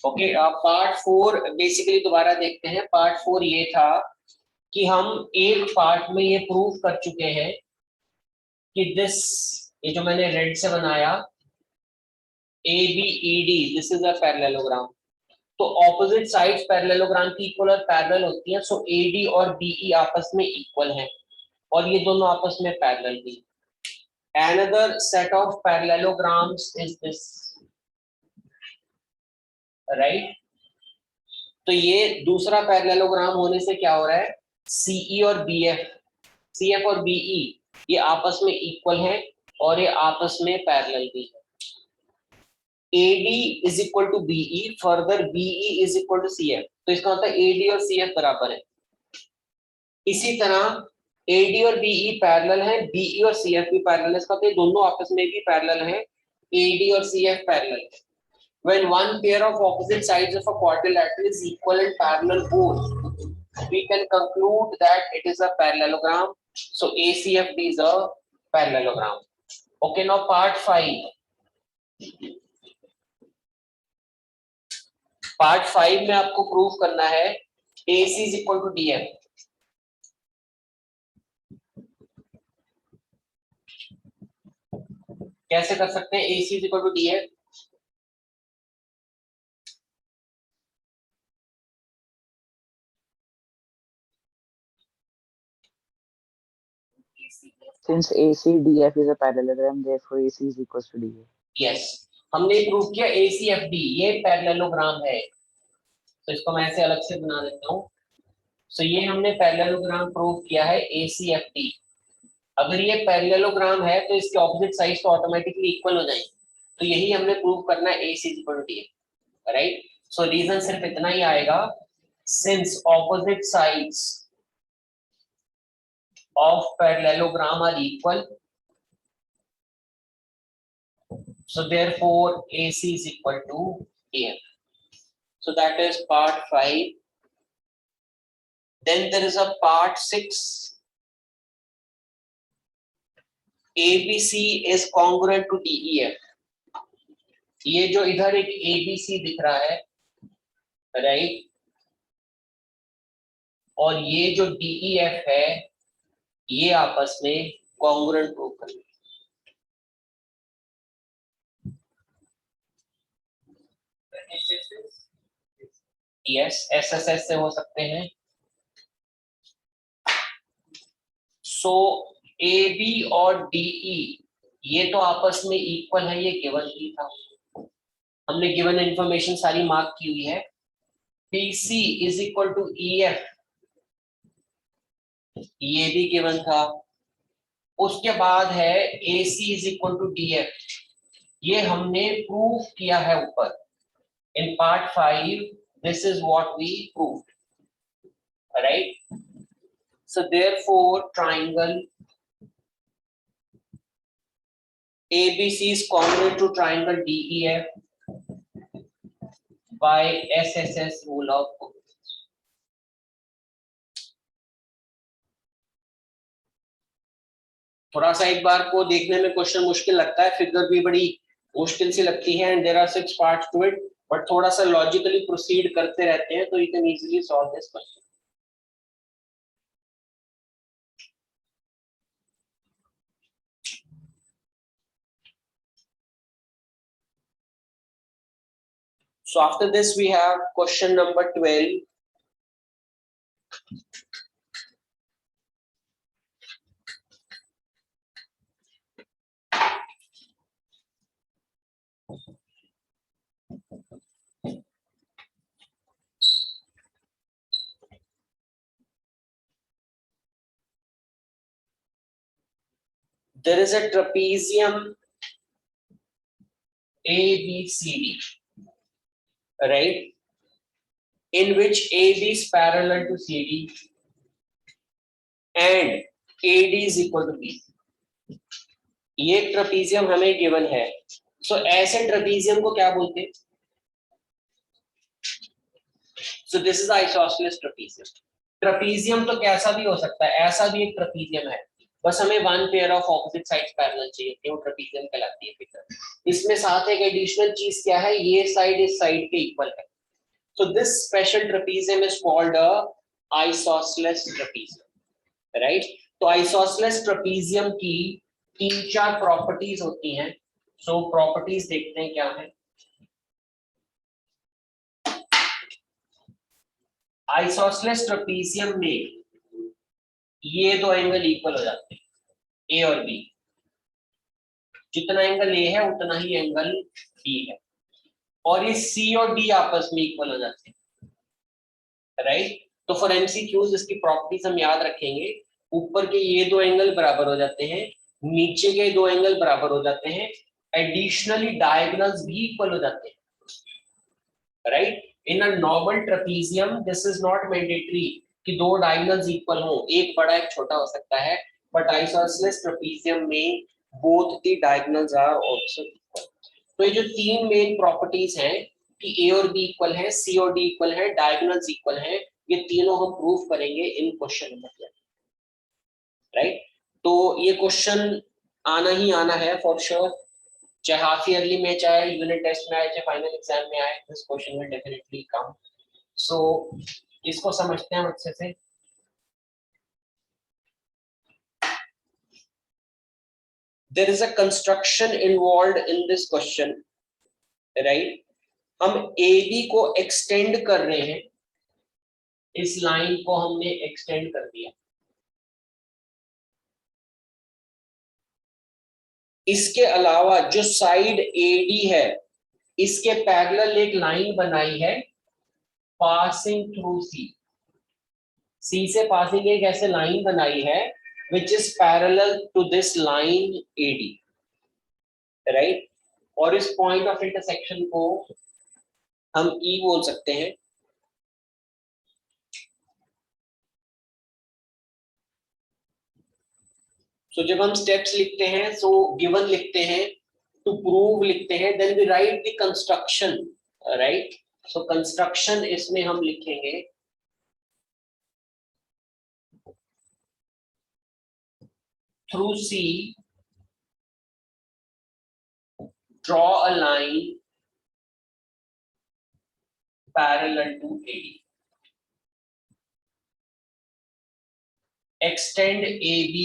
Okay, part 4 basically दोबारा देखते हैं। पार्ट 4 ये था कि हम एक पार्ट में ये प्रूव कर चुके हैं कि ये जो मैंने रेड से बनाया A B E D, this is a parallelogram. तो ऑपोजिट साइड्स पैरेललोग्राम की इक्वल और पैरेलल होती हैं, सो ए डी और बीई आपस में इक्वल हैं और ये दोनों आपस में पैरेलल भी। Another set of parallelograms is this, right? तो ये दूसरा पैरेललोग्राम होने से क्या हो रहा है, सीई और बीएफ, सीएफ और बीई ये आपस में इक्वल हैं और ये आपस में पैरेलल भी है। AD is equal to BE, further BE is equal to CF, तो इसका मतलब एडी और सीएफ बराबर है। इसी तरह एडी और बीई पैरेलल है, बीई और सीएफ भी पैरेलल है, इसका मतलब दोनों आपस में भी पैरेलल है, एडी और सीएफ पैरेलल है। When one pair of opposite sides of a quadrilateral is equal and parallel both, we can conclude that it is a parallelogram. So ACFD is a parallelogram. Okay, now part 5. Part 5 में आपको prove करना है AC is equal to DF. कैसे कर सकते हैं AC is equal to DF? Since ACDF is a parallelogram, therefore AC is equals to DF. Yes, हमने prove किया ACFD ये पैरेललोग्राम है, तो इसको मैं ऐसे अलग से बना देता हूँ। सो ये हमने पैरेललोग्राम प्रूव किया है ACFD। अगर ये पैरेललोग्राम है तो इसके ऑपोजिट साइड्स तो ऑटोमेटिकली इक्वल हो जाएंगे, तो यही हमने प्रूव करना है AC is equal to DF, right? So reason सिर्फ इतना ही आएगा, since opposite sides of parallelogram are equal, so therefore AC is equal to DF. So that is part 5. Then there is a part 6. ABC is congruent to DEF. ये जो इधर एक ABC दिख रहा है, राइट, और ये जो DEF है ये आपस में कॉन्ग्रुएंट प्रूव करना। यस, SSS से हो सकते हैं। सो AB और DE ये तो आपस में इक्वल है, ये गिवन ही था, हमने गिवन इंफॉर्मेशन सारी मार्क की हुई है। PC is equal to EF ये भी गिवन था। उसके बाद है AC is equal to DF, ये हमने प्रूव किया है ऊपर in part 5। This is what we proved, right? So therefore triangle ABC is congruent to triangle DEF by SSS rule of congruence. थोड़ा सा एक बार को देखने में क्वेश्चन मुश्किल लगता है, फिगर भी बड़ी मुश्किल सी लगती है, and there are 6 parts to it, but थोड़ा सा लॉजिकली प्रोसीड करते रहते हैं तो you can easily solve this question. So after this we have question number 12. There is a trapezium ABCD, right, in which AB is parallel to CD and AD is equal to B. ये trapezium हमें given है, सो ऐसे trapezium को क्या बोलते हैं? सो this is isosceles trapezium. Trapezium तो कैसा भी हो सकता है, ऐसा भी एक ट्रेपेजियम है, बस हमें one pair of opposite sides parallel चाहिए थे, वो ट्रेपेजियम कहलाती है फिगर। इसमें साथ एक एडिशनल चीज क्या है, ये साइड इस साइड के इक्वल है, so this special trapezium is called a isosceles trapezium, right? तो isosceles trapezium की तीन चार प्रॉपर्टीज होती हैं, so प्रॉपर्टीज देखते हैं क्या है। isosceles trapezium में ये दो एंगल इक्वल हो जाते हैं, ए और बी, जितना एंगल ए है उतना ही एंगल बी है, और ये सी और डी आपस में इक्वल हो जाते हैं, राइट? तो फॉर एमसीक्यूज इसकी प्रॉपर्टीज हम याद रखेंगे, ऊपर के ये दो एंगल बराबर हो जाते हैं, नीचे के दो एंगल बराबर हो जाते हैं, एडिशनली डायगोनल्स भी इक्वल हो जाते हैं, right? In a normal trapezium this is not mandatory कि दो डायगोनल्स इक्वल हो, एक बड़ा एक छोटा हो सकता है, बट आइसोसेलेस ट्रेपेजियम में both the diagonals are also equal. तो ये जो तीन मेन प्रॉपर्टीज हैं कि ए और बी इक्वल है, सी और डी इक्वल है, डायगोनल्स इक्वल है, ये तीनों हम प्रूव करेंगे इन क्वेश्चन नंबर 11, राइट? तो ये क्वेश्चन आना ही आना है फॉर श्योर, चाहे हाफ ईयरली में, चाहे यूनिट टेस्ट में आए, चाहे फाइनल एग्जाम में आए, this question will definitely come. So इसको समझते हैं अच्छे से। There is a construction involved in this question, right? हम AB को एक्सटेंड कर रहे हैं, इस लाइन को हमने एक्सटेंड कर दिया, इसके अलावा जो साइड AD है इसके पैरेलल एक लाइन बनाई है पासिंग थ्रू C, C से पासिंग एक ऐसे लाइन बनाई है which is parallel to this line AD, right? और इस पॉइंट ऑफ इंटरसेक्शन को हम E बोल सकते हैं। So जब हम स्टेप्स लिखते हैं, so गिवन लिखते हैं, टू प्रूव लिखते हैं, then we write the construction, right? So construction इसमें हम लिखेंगे through C draw a line parallel to AD, extend AB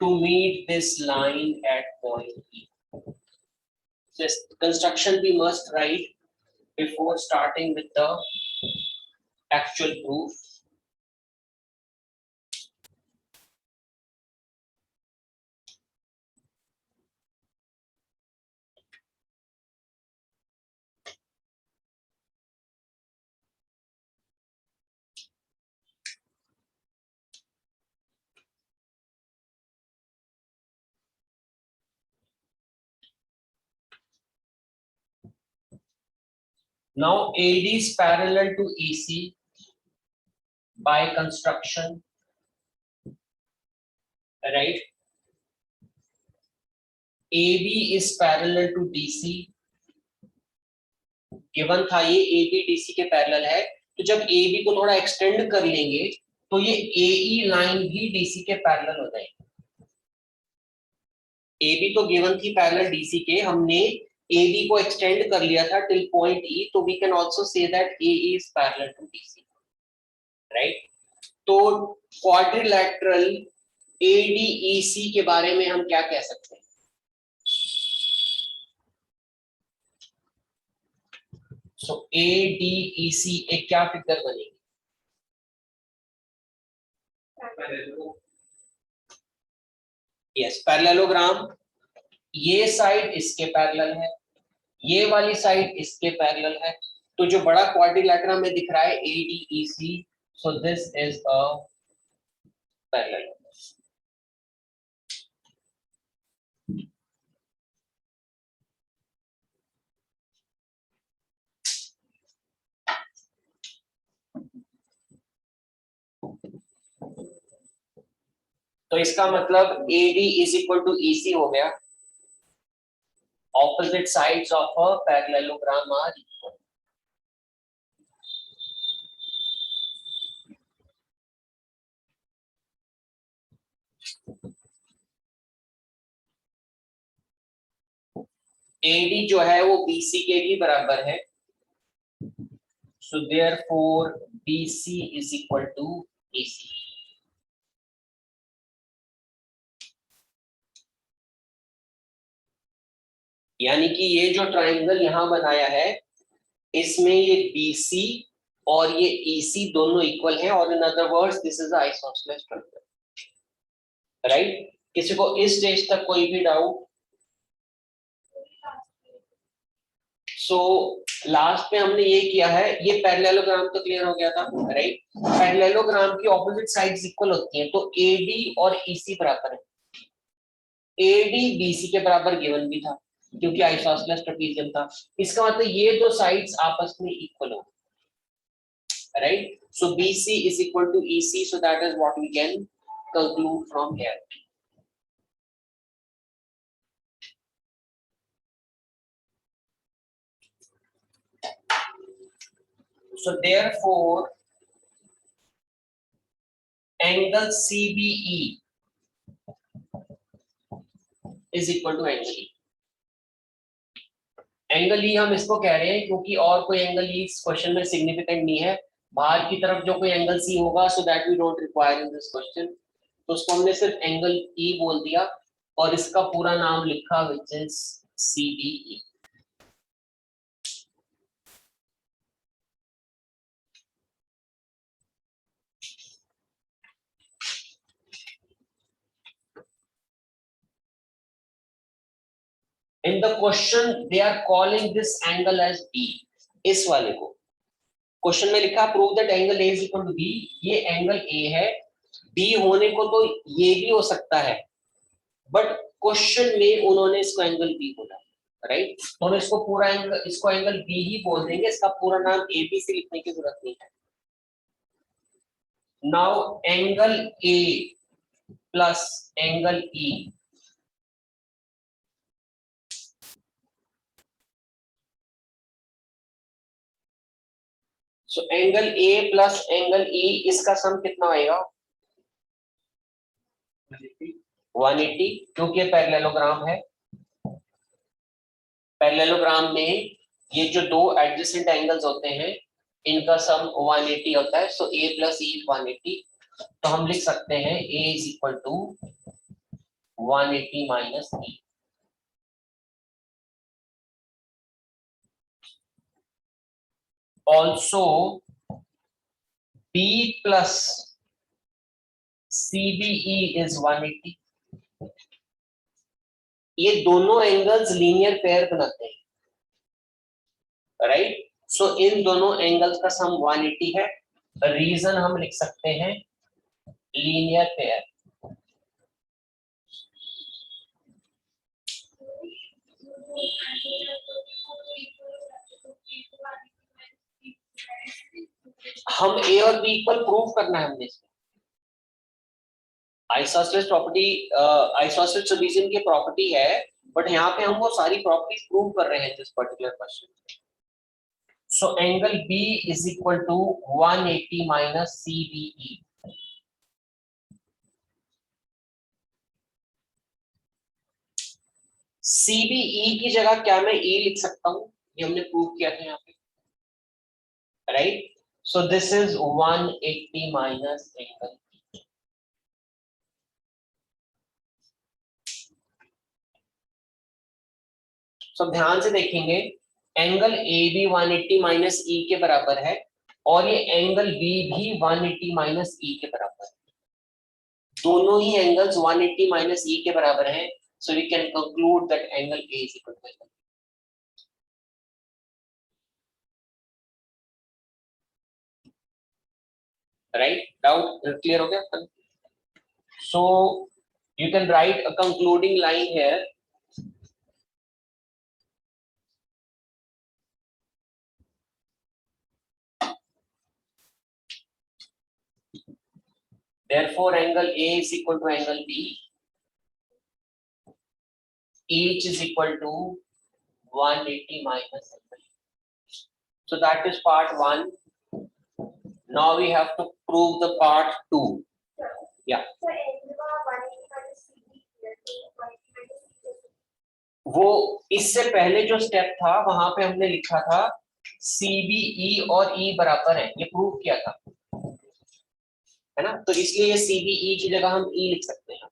to meet this line at point E. Just construction we must write before starting with the actual proof. Now AD is parallel to EC by construction, right? AB is parallel to DC, given था ये AB DC के parallel है, तो जब AB को थोड़ा extend कर लेंगे तो ये AE लाइन भी DC के पैरेलल हो जाएगी। AB तो गिवन थी पैरेलल DC के, हमने AB को एक्सटेंड कर लिया था टिल पॉइंट E, तो we can also say that AE is parallel to DC, right? तो क्वाड्रिलैटरल ADEC के बारे में हम क्या कह सकते हैं? सो ADEC एक क्या फिगर बनेगी? Yes, parallelogram. ये साइड इसके पैरेलल है, ये वाली साइड इसके पैरेलल है, तो जो बड़ा क्वाड्रिलैटरल में दिख रहा है ADEC, so this is a parallel. तो इसका मतलब AD is equal to EC हो गया, opposite sides of a parallelogram are equal. AD जो है वो BC के भी बराबर है, so therefore BC is equal to AC। यानी कि ये जो ट्राइंगल यहां बनाया है इसमें ये BC और ये EC दोनों इक्वल हैं, और in other words this is isosceles triangle, right. किसी को इस स्टेज तक कोई भी डाउट? सो लास्ट में हमने ये किया है, ये पैरेललोग्राम तो क्लियर हो गया था, राइट। पैरेललोग्राम की ऑपोजिट साइड्स इक्वल होती हैं, तो AD और EC बराबर है। AD BC के बराबर गिवन भी था क्योंकि आइसोसेलेस ट्रेपेजियम था। इसका मतलब ये दो साइड्स आपस में इक्वल हो, right. So BC is equal to EC, so that is what we can conclude from here। So therefore angle CBE is equal to angle E। Angle E हम इसको कह रहे हैं क्योंकि और कोई एंगल ई इस क्वेश्चन में सिग्निफिकेंट नहीं है। बाहर की तरफ जो कोई एंगल सी होगा, so that we don't require in this question, तो उसको हमने सिर्फ एंगल ई बोल दिया और इसका पूरा नाम लिखा which is CBE। In the question they are calling this angle as B। इस वाले को क्वेश्चन में लिखा prove that angle A is equal to B, ये एंगल A है। B होने को तो ये भी हो सकता है, बट क्वेश्चन में उन्होंने इसको एंगल B बोला, राइट। तो हम इसको पूरा एंगल, इसको एंगल B ही बोल देंगे, इसका पूरा नाम ABC लिखने की जरूरत नहीं है। Now angle A plus angle E, so angle A plus angle E, इसका सम कितना आएगा? 180, क्योंकि पैरेललोग्राम है। पैरेललोग्राम में ये जो दो एडजेसेंट एंगल्स होते हैं इनका सम 180 होता है, सो A प्लस E 180। तो हम लिख सकते हैं A is equal to 180 minus E। Also B plus CBE is 180। ये दोनों एंगल्स लीनियर पेयर बनाते हैं, राइट। सो इन दोनों एंगल्स का सम 180 है। रीजन हम लिख सकते हैं लीनियर पेयर। हम A और B इक्वल प्रूव करना है हमने इसमें। आइसोसेलेस प्रॉपर्टी, आइसोसेलेस ट्रेपेजियम की प्रॉपर्टी है, बट यहाँ पे हम वो सारी प्रॉपर्टीज प्रूव कर रहे हैं this particular question. So angle B is equal to 180 minus CBE। CBE की जगह क्या मैं E लिख सकता हूँ? ये हमने प्रूव किया था यहाँ पे, right. So this is 180 minus angle. So ध्यान से देखेंगे, एंगल ए भी 180 माइनस ई के बराबर है और ये एंगल बी भी 180 माइनस ई के बराबर है। दोनों ही एंगल्स 180 माइनस ई के बराबर हैं, so we can conclude that angle A is equal to, right. Doubt clear हो गया? So you can write a concluding line here. Therefore, angle A is equal to angle B. Each is equal to 180 minus angle. So that is part 1. Now we have to prove the part 2. Yeah. वो इससे पहले जो step था वहां पे हमने लिखा था CBE और E बराबर है, ये प्रूव किया था, है ना। तो इसलिए ये CBE की जगह हम E लिख सकते हैं।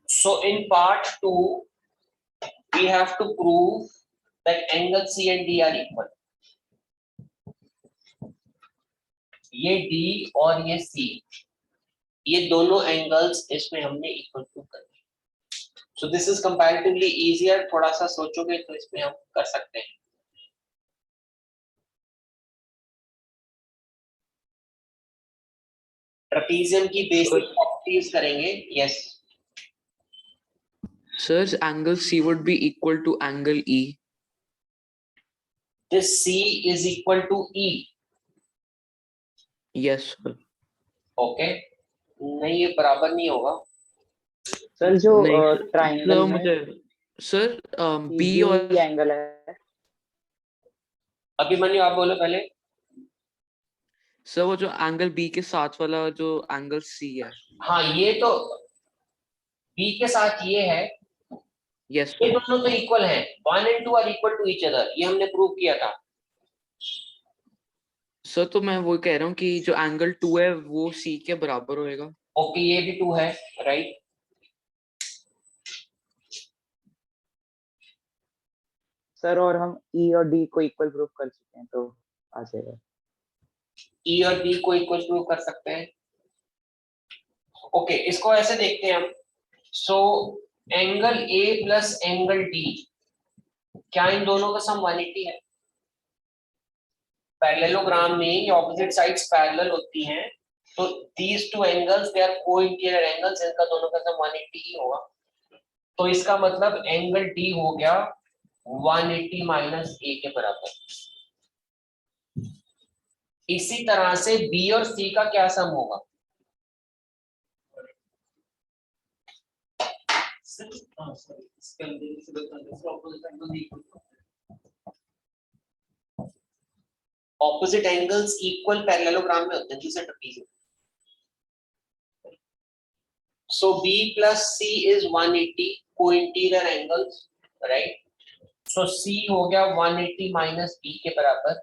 So in part 2 we have to prove that angle C and D are equal. ये D और ये C, ये दोनों एंगल्स इसमें हमने इक्वल प्रूव करने। So this is comparatively easier, थोड़ा सा सोचोगे तो इसमें हम कर सकते हैं। ट्रेपीजियम की बेसिक प्रॉपर्टीज करेंगे। Yes Sir, angle C would be equal to angle E. this C is equal to E. Yes, sir. Okay नहीं ये बराबर नहीं होगा। सर जो नहीं, ट्राइंगल सर में मुझे सर B और एंगल है, अभिमन्यु आप बोलो पहले। सर वो जो एंगल B के साथ वाला जो एंगल C है। हाँ ये तो B के साथ ये है, यस ये सर। दोनों तो इक्वल हैं, 1 and 2 are equal to each other, ये हमने प्रूव किया था। सर तो मैं वो कह रहा हूँ कि जो एंगल 2 है वो C के बराबर होएगा। ओके ये भी 2 है, राइट। सर और हम E और D को इक्वल प्रूफ कर चुके हैं, तो आ जाएगा। E और D को इक्वल प्रूव कर सकते हैं। ओके इसको ऐसे देखते हैं हम। So angle A plus angle D, क्या इन दोनों का सम 180 है? पैरेललोग्राम में ये ऑपोजिट साइड्स पैरेलल होती हैं, तो these two angles they are co-interior angles, इनका दोनों का सम 180 ही होगा। तो इसका मतलब एंगल D हो गया 180 माइनस A के बराबर। इसी तरह से B और C का क्या सम होगा? ऑपोजिट एंगल्स इक्वल पैरेललोग्राम में होते हैं जिसे trapezium. So B plus C is 180 co-interior angles, right? So C हो गया 180 माइनस B के बराबर।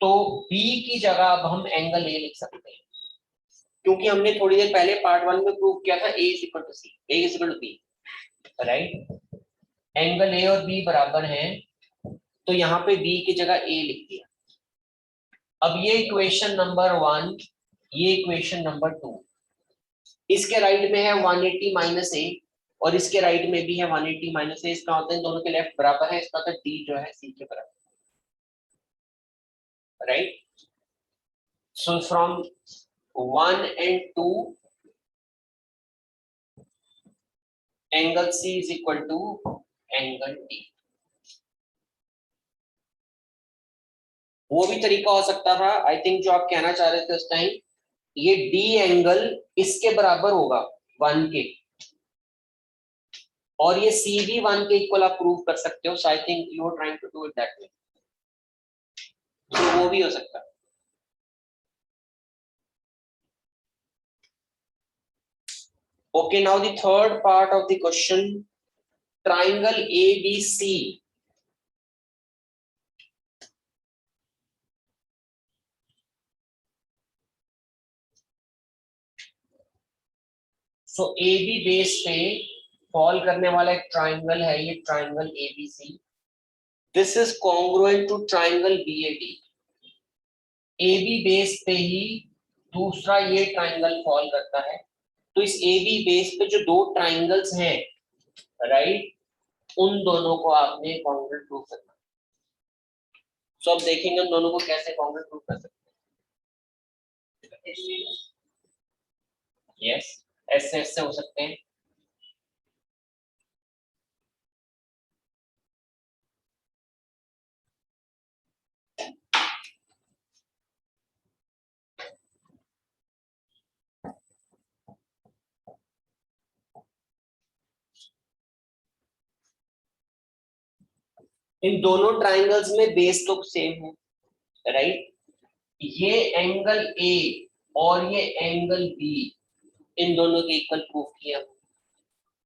तो B की जगह अब हम एंगल A लिख सकते हैं, क्योंकि हमने थोड़ी देर पहले पार्ट 1 में प्रूव किया था A is equal to C, A is equal to B, right. Angle A और B बराबर हैं, तो यहाँ पे B की जगह A लिख दिया। अब ये इक्वेशन नंबर 1, ये इक्वेशन नंबर 2, इसके राइट में है 180 माइनस A और इसके राइट में भी है 180 माइनस A। इसका होता है दोनों के लेफ्ट बराबर है, इसका तो D जो है C के बराबर, right. So from 1 and 2 angle C is equal to angle D। वो भी तरीका हो सकता था, आई थिंक जो आप कहना चाह रहे थे उस टाइम, ये D एंगल इसके बराबर होगा 1 के, और ये C भी 1 के इक्वल आप प्रूव कर सकते हो। So I think you are trying to do it that way, तो वो भी हो सकता है। Okay, now the third part of the question, triangle ABC. So AB base पे फॉल करने वाला एक ट्राइंगल है, ये triangle ABC। This is congruent to triangle BAD। AB base पे ही दूसरा ये ट्राइंगल फॉल करता है, तो इस AB बेस पे जो दो ट्राइंगल्स हैं, राइट, उन दोनों को आपने कॉन्ग्रुएंट प्रूव करना। सो अब देखेंगे उन दोनों को कैसे कॉन्ग्रुएंट प्रूव कर सकते हैं। यस ऐसे ऐसे हो सकते हैं। इन दोनों ट्राइंगल्स में बेस तो सेम है, राइट? ये एंगल ए और ये एंगल बी, इन दोनों के इक्वल प्रूफ किया।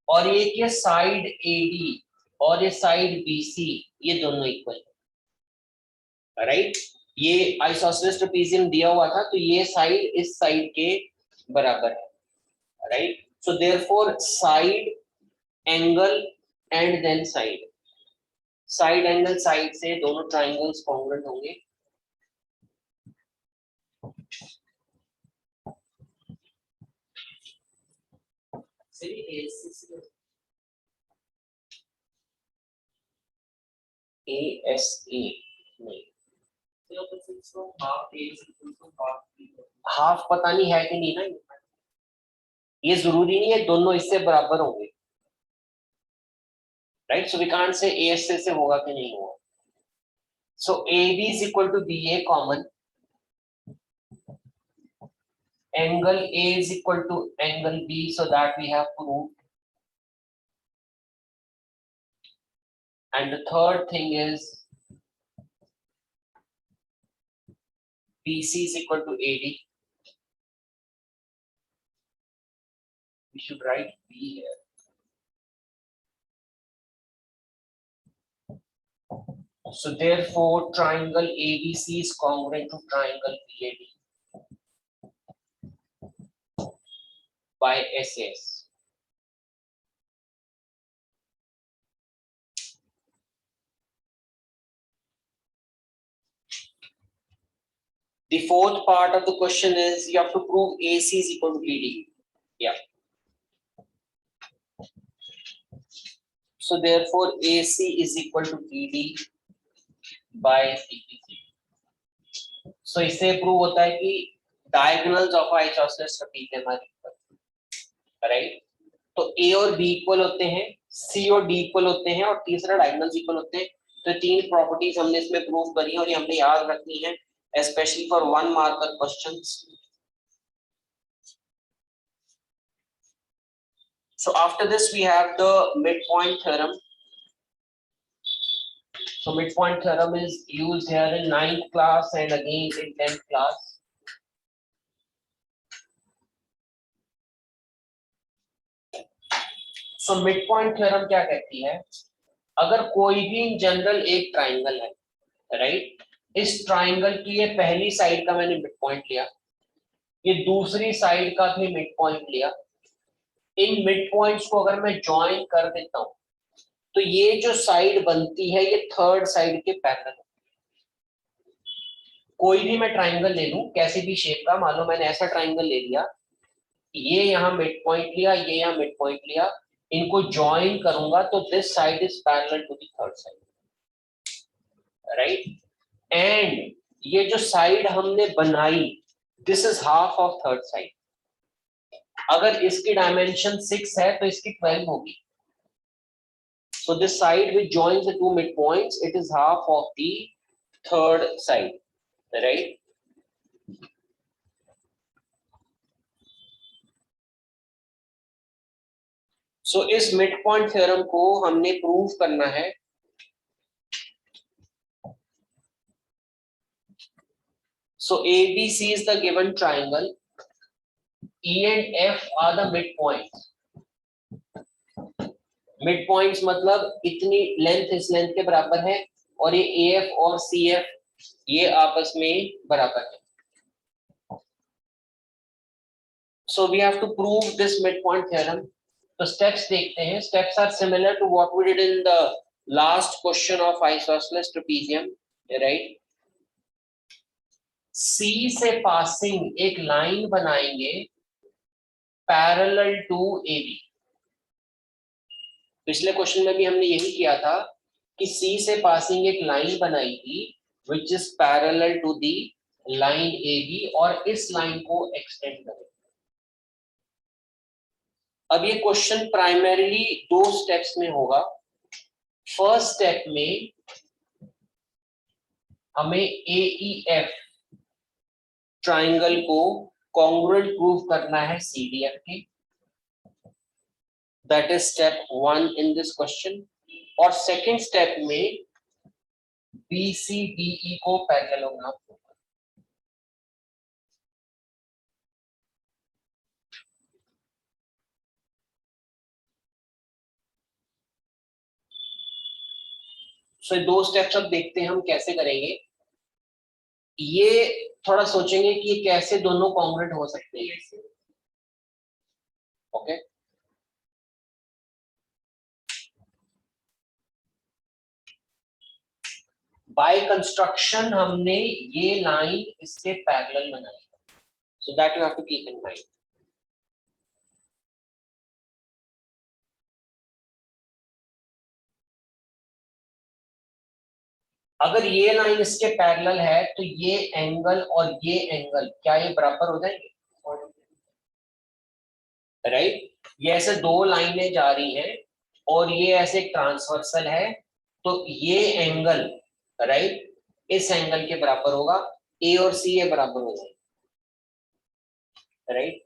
और ये क्या, साइड एडी और ये साइड बीसी, ये दोनों इक्वल है, राइट? ये आइसोसेलेस ट्रेपेजियम दिया हुआ था, तो ये साइड इस साइड के बराबर है, right? So therefore side angle and then side, side angle side से दोनों ट्राइंगल्स कॉन्ग्रुएंट होंगे। ASA नहीं, हाफ पता नहीं है कि नहीं ना, ये जरूरी नहीं है दोनों इससे बराबर होंगे, right? So we can't say ASA से होगा कि नहीं होगा। सो AB is equal to BA common, angle A is equal to angle B, so that we have proved. And the third thing is BC is equal to AD. We should write B here. So therefore, triangle ABC is congruent to triangle BAD by SS. The fourth part of the question is you have to prove AC is equal to BD. Yeah. So therefore, AC is equal to BD by CPC. So इससे prove होता है कि diagonals of isosceles trapezium are equal, right? तो A और B equal होते हैं, C और D equal होते हैं, और तीसरा डायगोनल्स इक्वल होते हैं। तो तीन प्रॉपर्टीज हमने इसमें प्रूव करी और ये हमने याद रखनी है, especially for 1 marker questions. So after this we have the midpoint theorem. So midpoint theorem is used here in 9th class and again in 10th class. So midpoint theorem क्या कहती है? अगर कोई भी इन जनरल एक triangle है, right? इस triangle की ये पहली साइड का मैंने मिड पॉइंट लिया, ये दूसरी साइड का भी मिड पॉइंट लिया, इन मिड पॉइंट्स को अगर मैं ज्वाइन कर देता हूं तो ये जो साइड बनती है ये थर्ड साइड के पैरेलल। कोई भी मैं ट्राइंगल ले लूं, कैसी भी शेप का, मान लो मैंने ऐसा ट्राइंगल ले लिया, ये यहाँ मिड पॉइंट लिया, ये यहाँ मिड पॉइंट लिया, इनको ज्वाइन करूंगा तो this side is parallel to the third side, right? And ये जो साइड हमने बनाई, this is half of third side. अगर इसकी डायमेंशन 6 है तो इसकी 12 होगी। So this side which joins the two midpoints, it is half of the third side, right? So इस midpoint theorem को हमने prove करना है। So ABC is the given triangle, E and F are the midpoints. Mid points मतलब इतनी length इस length के बराबर है, और ये AF और CF ये आपस में बराबर है। So we have to prove this midpoint theorem. तो स्टेप्स देखते हैं। Steps are similar to what we did in the last question of isosceles trapezium, right? C से पासिंग एक लाइन बनाएंगे पैरेलल टू AB। पिछले क्वेश्चन में भी हमने यही किया था कि C से पासिंग एक लाइन बनाई थी which is parallel to the line AB, और इस लाइन को एक्सटेंड करें। अब ये क्वेश्चन प्राइमरीली 2 स्टेप्स में होगा। फर्स्ट स्टेप में हमें AEF ट्राइंगल को कॉन्ग्रुएंट प्रूव करना है CDF के, that is step 1 in this question। और सेकेंड स्टेप में BCDE को पैरेललोग्राम प्रूव करना। सो दो स्टेप्स अब देखते हैं हम कैसे करेंगे। ये थोड़ा सोचेंगे कि ये कैसे दोनों कॉन्ग्रुएंट हो सकते हैं। ओके, बाय कंस्ट्रक्शन हमने ये लाइन इसके पैरेलल बनाई, so that you have to keep in mind. अगर ये लाइन इसके पैरेलल है तो ये एंगल और ये एंगल क्या ये बराबर हो जाएंगे? राइट, ये ऐसे दो लाइनें जा रही हैं और ये ऐसे ट्रांसवर्सल है, तो ये एंगल राइट इस एंगल के बराबर होगा, ए और सी ये बराबर हो जाएंगे। राइट,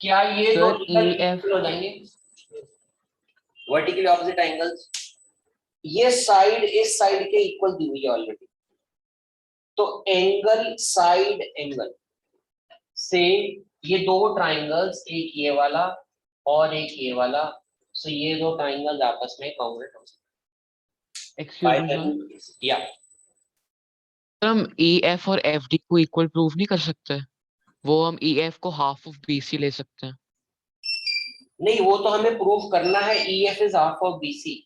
क्या ये दो एंगल हो जाएंगे वर्टिकली ऑपोजिट एंगल्स? ये साइड इस साइड के इक्वल दी हुई है ऑलरेडी, तो एंगल साइड एंगल से ये दो ट्राइंगल्स, एक ये वाला और एक ये वाला, सो ये दो ट्राइंगल्स आपस में कॉन्ग्रुएंट हो सकते हैं। या हम EF और FD को इक्वल प्रूव नहीं कर सकते? वो हम EF को हाफ ऑफ BC ले सकते हैं। नहीं, वो तो हमें प्रूव करना है EF is half of BC।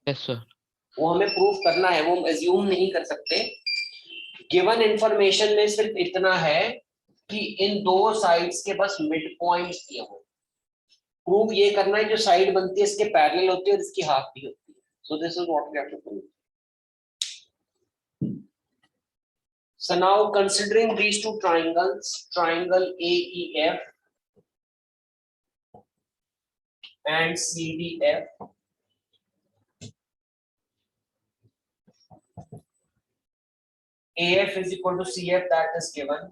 Yes sir, वो हमें प्रूव करना है, वो हम एज्यूम नहीं कर सकते। गिवन इंफॉर्मेशन में सिर्फ इतना है कि इन दो साइड्स के बस मिड पॉइंट्स दिए हुए, प्रूव ये करना है जो साइड बनती है इसके पैरेलल होती है और इसकी हाफ भी होती है। So this is what we have to prove. So now considering these two triangles, triangle AEF and CDF, AF is equal to CF, that is given.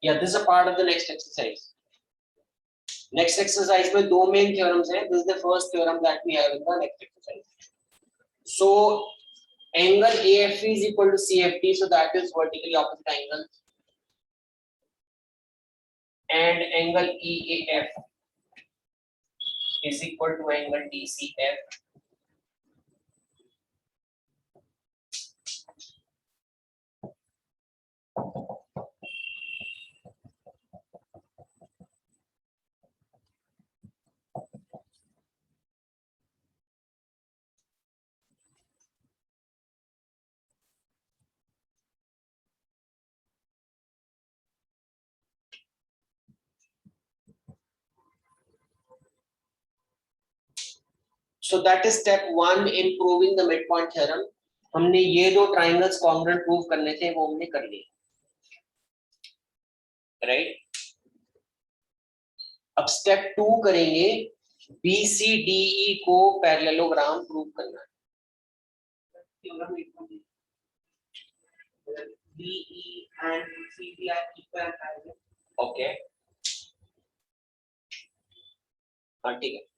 Yeah, this is a part of the next exercise. Next exercise में दो main theorems हैं. This is the first theorem that we have in the next exercise. So angle AF is equal to CFD, so that is vertically opposite angle, and angle EAF is equal to angle DCF. So that is step 1 in proving the midpoint theorem. हमने ये दो triangles congruent prove करने थे, वो हमने कर लिए। Right, अब स्टेप 2 करेंगे, BCDE को पैरेललोग्राम प्रूव करना है। BE and CD are equal parallel. Okay, हाँ ठीक है।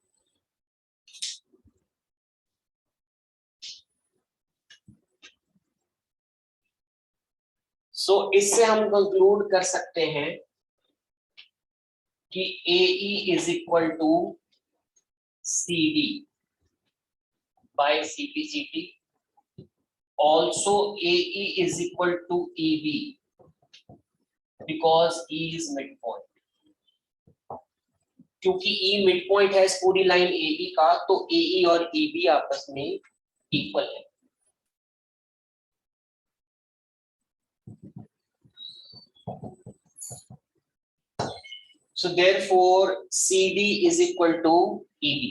सो इससे हम कंक्लूड कर सकते हैं कि AE is equal to CD by CPCT. Also AE is equal to EB because E is midpoint. क्योंकि E midpoint है इस पूरी लाइन AB का, तो AE और EB आपस में इक्वल है। So therefore CD is equal to EB.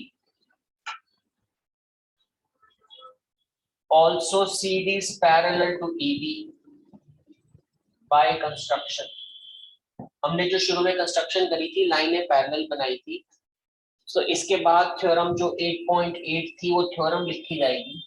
Also CD is parallel to EB by construction. हमने जो शुरू में कंस्ट्रक्शन करी थी, लाइनें पैरेलल बनाई थी, तो इसके बाद थ्योरम जो 8.8 थी वो थ्योरम लिखी जाएगी।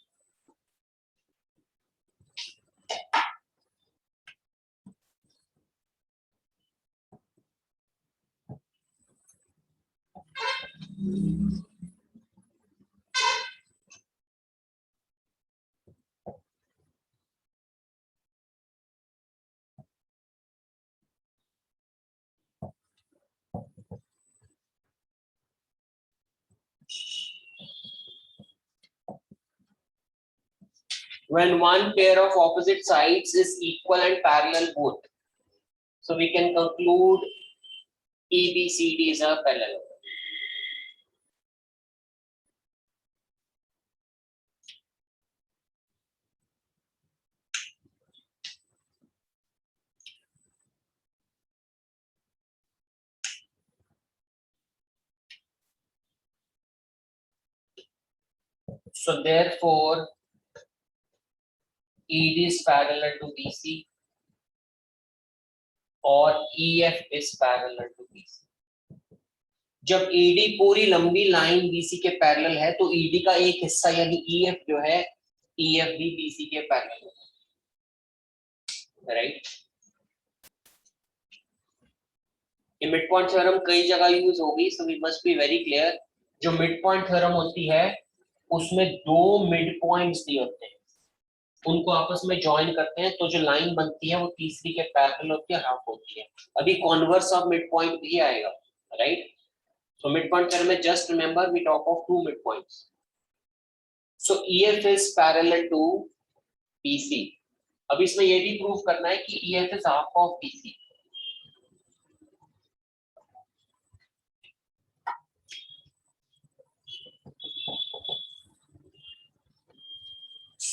When one pair of opposite sides is equal and parallel both, so we can conclude ABCD is a parallelogram. So therefore, ED is parallel to BC और EF is parallel to BC. जब ED पूरी लंबी line BC के parallel है तो ED का एक हिस्सा यानी EF जो है EF भी BC के पैरेलल है, राइट? ये मिड पॉइंट थ्योरम कई जगह यूज होगी, so we must be very clear. जो मिड पॉइंट थ्योरम होती है उसमें दो मिड पॉइंट्स दिए होते हैं, उनको आपस में ज्वाइन करते हैं तो जो लाइन बनती है वो तीसरी के पैरेलल होती है, हाफ होती है. अभी कॉन्वर्स ऑफ मिड पॉइंट भी आएगा, right? So mid point theorem में just remember we talk of two mid points. So EF is parallel to BC. अब इसमें ये भी प्रूव करना है कि EF is half of BC.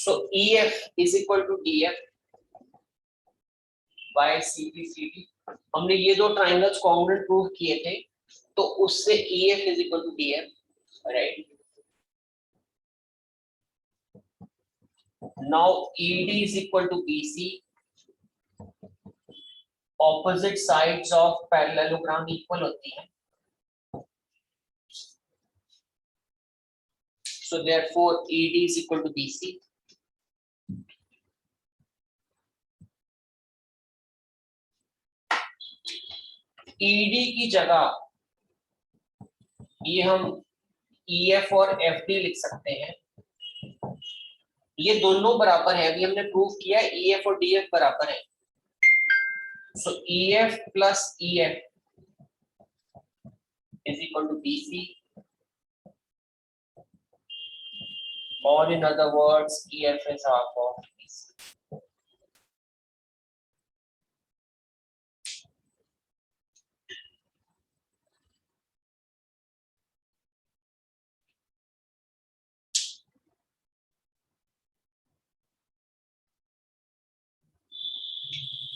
So EF is equal to DF by CBCD. हमने ये दो ट्राइंगल्स कॉन्ग्रुएंट प्रूव किए थे, तो उससे EF is equal to DF, right? Now ED is equal to BC. Opposite sides of parallelogram equal होती हैं. So therefore ED is equal to BC. ED की जगह ये हम EF और FD लिख सकते हैं. ये दोनों बराबर है, अभी हमने प्रूव किया है EF और DF बराबर है. So EF plus EF is equal to BC, or in other words EF is half of BC.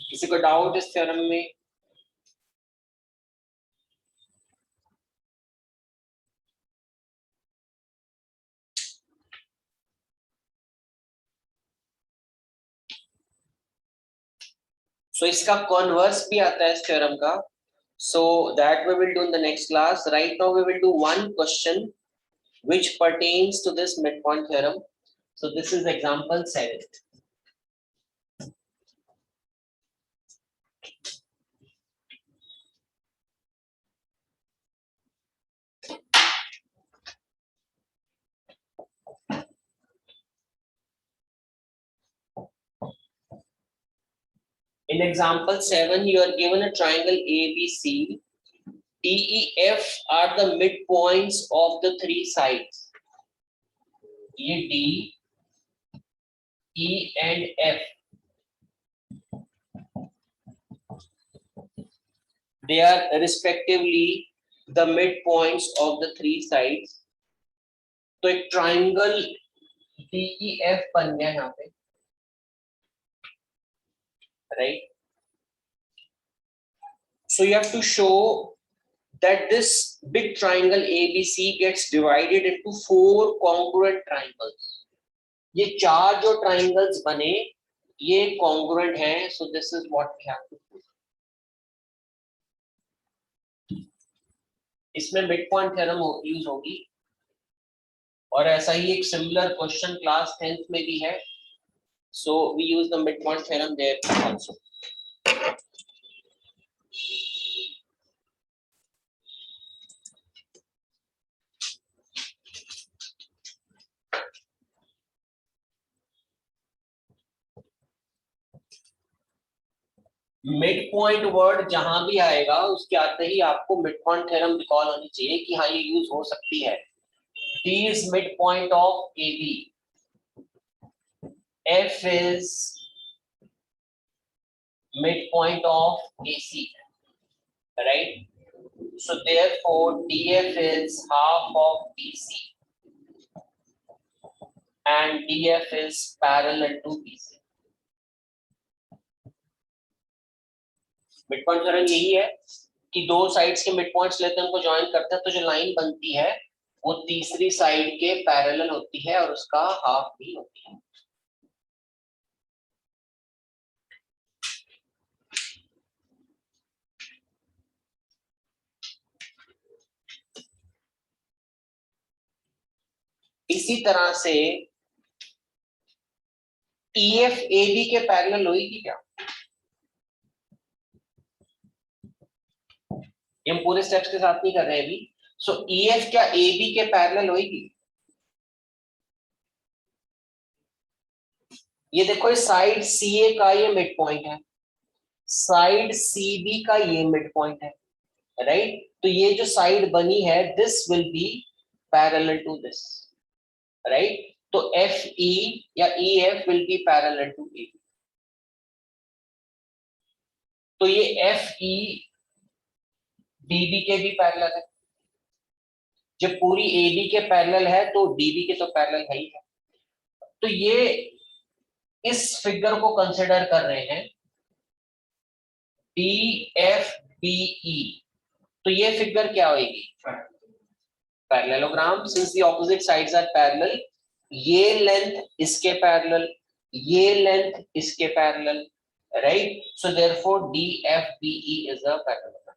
किसी को डाउट इस थ्योरम में? सो इसका कॉन्वर्स भी आता है इस थ्योरम का, so that we will do in the next class. Right now we will do one question which pertains to this midpoint theorem. So this is example 7. In example 7, you are given a triangle ABC. DEF are the midpoints of the three sides. ये D, E and F. They are respectively the midpoints of the three sides. तो एक triangle DEF बन गया यहाँ पे, right? So you have to show that this big triangle ABC gets divided into four congruent triangles. ये चार जो triangles बने ये congruent हैं, so this is what we have to do. इसमें midpoint theorem यूज होगी, और ऐसा ही एक similar question class 10th में भी है, so we use the midpoint theorem there also. Mid point word जहां भी आएगा उसके आते ही आपको मिड पॉइंट थ्योरम रिकॉल होनी चाहिए कि हाँ ये यूज हो सकती है। D is midpoint of AB. F is midpoint of AC, right? So therefore DF is half of BC and DF is parallel to BC. Mid point theorem यही है कि दो साइड्स के मिड पॉइंट्स लेते हैं उनको ज्वाइन करते हैं तो जो लाइन बनती है वो तीसरी साइड के पैरेलल होती है और उसका हाफ भी होती है। इसी तरह से EF AB के पैरेलल होगी क्या? ये हम पूरे स्टेप्स के साथ नहीं कर रहे हैं अभी। सो EF क्या AB के पैरेलल होगी? ये देखो इस साइड CA का ये मिड पॉइंट है, साइड CB का ये मिड पॉइंट है, राइट? तो ये जो साइड बनी है this will be parallel to this, right? तो FE या EF will be parallel to AB। तो ये FE DB के भी पैरेलल है। जब पूरी AB के पैरेलल है तो DB के तो पैरेलल है ही है। तो ये इस फिगर को कंसिडर कर रहे हैं DFBE। तो ये फिगर क्या होगी? Parallelogram. Since the opposite sides are parallel, ये लेंथ इसके पैरेलल, ये लेंथ इसके parallel, right? So therefore DFBE is a parallelogram.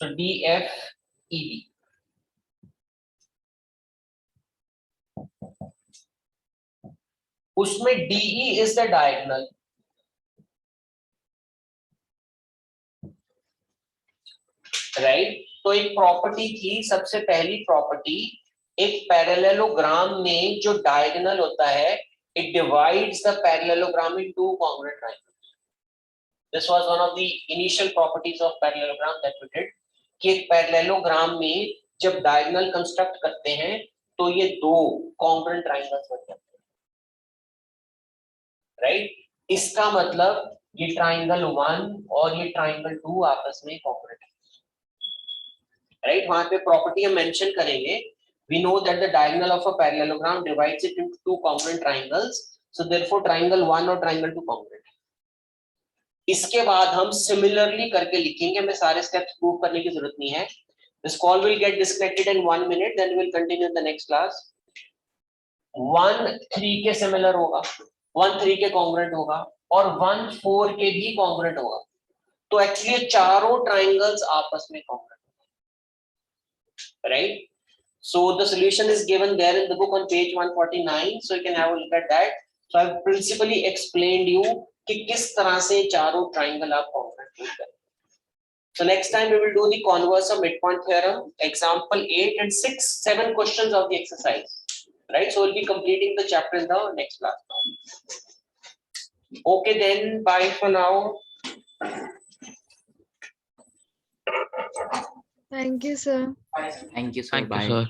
So DFEB उसमें DE is the diagonal, right? तो एक प्रॉपर्टी थी, सबसे पहली प्रॉपर्टी, एक पैरेललोग्राम में जो डायगोनल होता है it divides the parallelogram in two congruent triangles. This was one of the initial properties of parallelogram that we did कि एक पैरेललोग्राम में जब डायगोनल कंस्ट्रक्ट करते हैं तो ये दो कॉन्ग्रुएंट ट्रायंगल्स बन जाते हैं, राइट? इसका मतलब ये ट्रायंगल 1 और ये ट्रायंगल 2 आपस में कॉन्ग्रुएंट है, राइट? वहां पे प्रॉपर्टी हम मेंशन करेंगे। We know that the diagonal of a parallelogram divides it into two congruent triangles, so therefore triangle 1 और triangle 2 congruent है। इसके बाद हम similarly करके लिखेंगे, हमें सारे steps प्रूव करने की जरूरत नहीं है। This call will get disconnected in 1 minute, then we'll continue in the next class। 1 3 के similar होगा, 1 3 के congruent होगा और 1 4 के भी congruent होगा। तो एक्चुअली चारों ट्राइंगल्स आपस में congruent, right? So the solution is given there in the book on page 149, so you can have a look at that. So I've principally explained you कि किस तरह से चारों triangle आप congruent करें। So next time we will do the converse of midpoint theorem, example 8 and 6, 7 questions of the exercise, right? So we'll be completing the chapter in the next class. Okay then, bye for now. Thank you, sir. Thank you, sir. Thank you, Bye. sir.